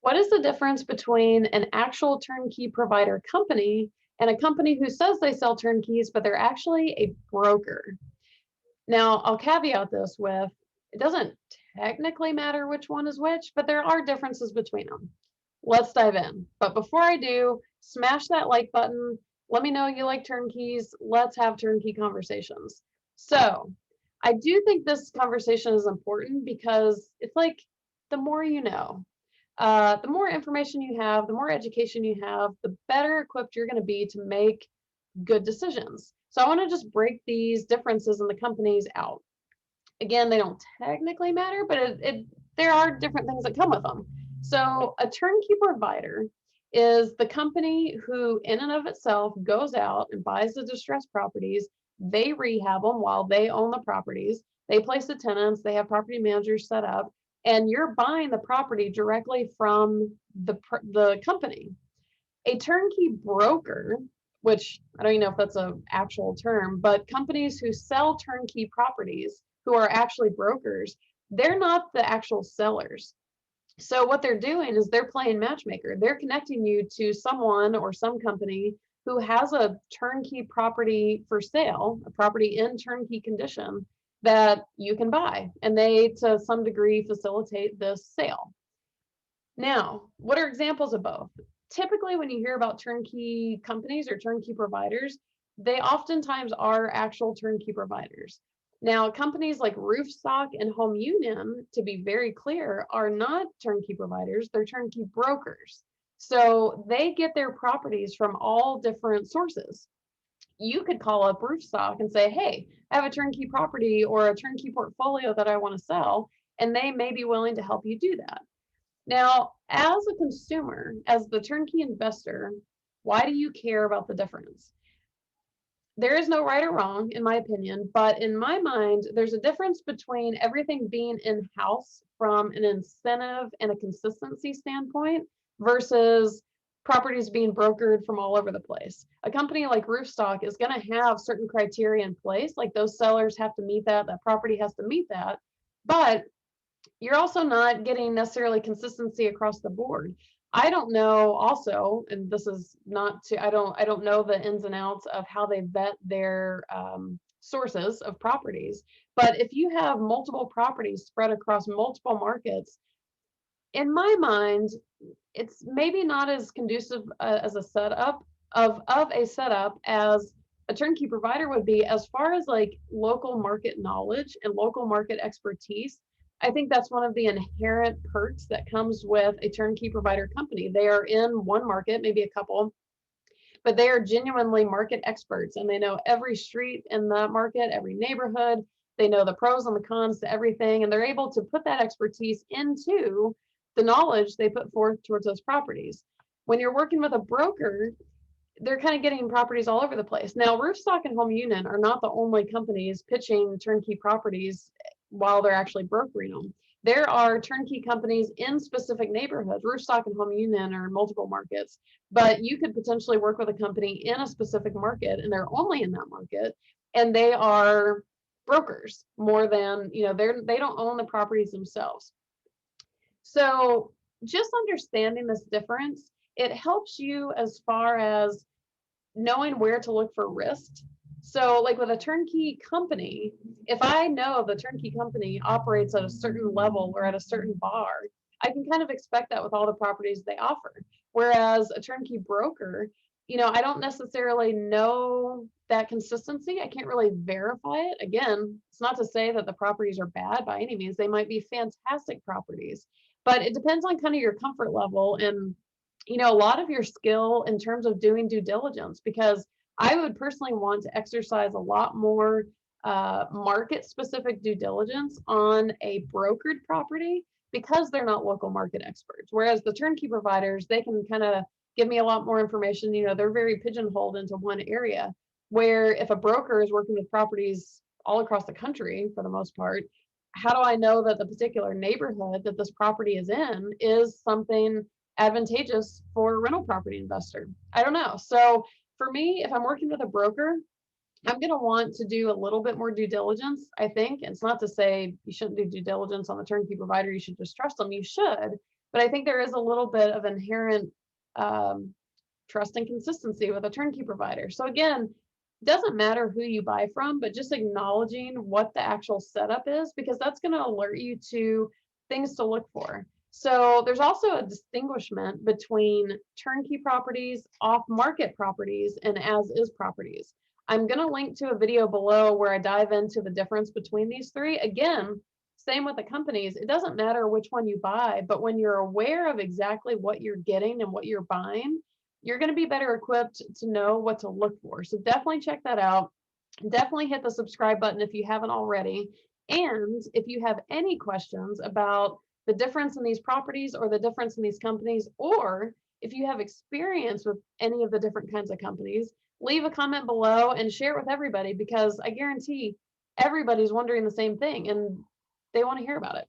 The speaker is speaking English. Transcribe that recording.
What is the difference between an actual turnkey provider company and a company who says they sell turnkeys, but they're actually a broker? Now, I'll caveat this with it doesn't technically matter which one is which, but there are differences between them. Let's dive in. But before I do, smash that like button. Let me know you like turnkeys. Let's have turnkey conversations. So, I do think this conversation is important because it's like the more you know, the more information you have, the more education you have, the better equipped you're going to be to make good decisions. So I want to just break these differences in the companies out. Again, they don't technically matter, but there are different things that come with them. So a turnkey provider is the company who in and of itself goes out and buys the distressed properties. They rehab them while they own the properties. They place the tenants, they have property managers set up, and you're buying the property directly from the company. A turnkey broker, which I don't even know if that's an actual term, but companies who sell turnkey properties who are actually brokers, they're not the actual sellers. So what they're doing is they're playing matchmaker. They're connecting you to someone or some company who has a turnkey property for sale, a property in turnkey condition that you can buy. And they, to some degree, facilitate this sale. Now, what are examples of both? Typically, when you hear about turnkey companies or turnkey providers, they oftentimes are actual turnkey providers. Now, companies like Roofstock and Home Union, to be very clear, are not turnkey providers, they're turnkey brokers. So they get their properties from all different sources. You could call up Roofstock and say, hey, I have a turnkey property or a turnkey portfolio that I want to sell, and they may be willing to help you do that. Now, as a consumer, as the turnkey investor, why do you care about the difference? There is no right or wrong, in my opinion, but in my mind, there's a difference between everything being in-house from an incentive and a consistency standpoint versus properties being brokered from all over the place. A company like Roofstock is going to have certain criteria in place, like those sellers have to meet that, that property has to meet that, but you're also not getting necessarily consistency across the board. I don't know also, and this is not to, I don't know the ins and outs of how they vet their sources of properties, but if you have multiple properties spread across multiple markets, in my mind, it's maybe not as conducive as a setup of a setup as a turnkey provider would be as far as like local market knowledge and local market expertise. I think that's one of the inherent perks that comes with a turnkey provider company. They are in one market, maybe a couple, but they are genuinely market experts and they know every street in that market, every neighborhood. They know the pros and the cons to everything, and they're able to put that expertise into the knowledge they put forth towards those properties. When you're working with a broker, they're kind of getting properties all over the place. Now, Roofstock and Home Union are not the only companies pitching turnkey properties while they're actually brokering them. There are turnkey companies in specific neighborhoods. Roofstock and Home Union are in multiple markets, but you could potentially work with a company in a specific market and they're only in that market and they are brokers more than, they don't own the properties themselves. So just understanding this difference, it helps you as far as knowing where to look for risk. So like with a turnkey company, if I know the turnkey company operates at a certain level or at a certain bar, I can kind of expect that with all the properties they offer. Whereas a turnkey broker, I don't necessarily know that consistency. I can't really verify it. Again, it's not to say that the properties are bad by any means. They might be fantastic properties, but it depends on kind of your comfort level and a lot of your skill in terms of doing due diligence, because I would personally want to exercise a lot more market specific due diligence on a brokered property because they're not local market experts. Whereas the turnkey providers, they can kind of give me a lot more information. They're very pigeonholed into one area, where if a broker is working with properties all across the country for the most part, how do I know that the particular neighborhood that this property is in is something advantageous for a rental property investor? I don't know. So for me, if I'm working with a broker, I'm going to want to do a little bit more due diligence, I think. It's not to say you shouldn't do due diligence on the turnkey provider. You should just trust them. You should. But I think there is a little bit of inherent um, trust and consistency with a turnkey provider. So again, it doesn't matter who you buy from, but just acknowledging what the actual setup is, because that's going to alert you to things to look for. So there's also a distinguishment between turnkey properties, off-market properties, and as-is properties. I'm going to link to a video below where I dive into the difference between these three. Again, same with the companies. It doesn't matter which one you buy, but when you're aware of exactly what you're getting and what you're buying, you're going to be better equipped to know what to look for. So definitely check that out. Definitely hit the subscribe button if you haven't already. And if you have any questions about the difference in these properties or the difference in these companies, or if you have experience with any of the different kinds of companies, leave a comment below and share it with everybody, because I guarantee everybody's wondering the same thing and they want to hear about it.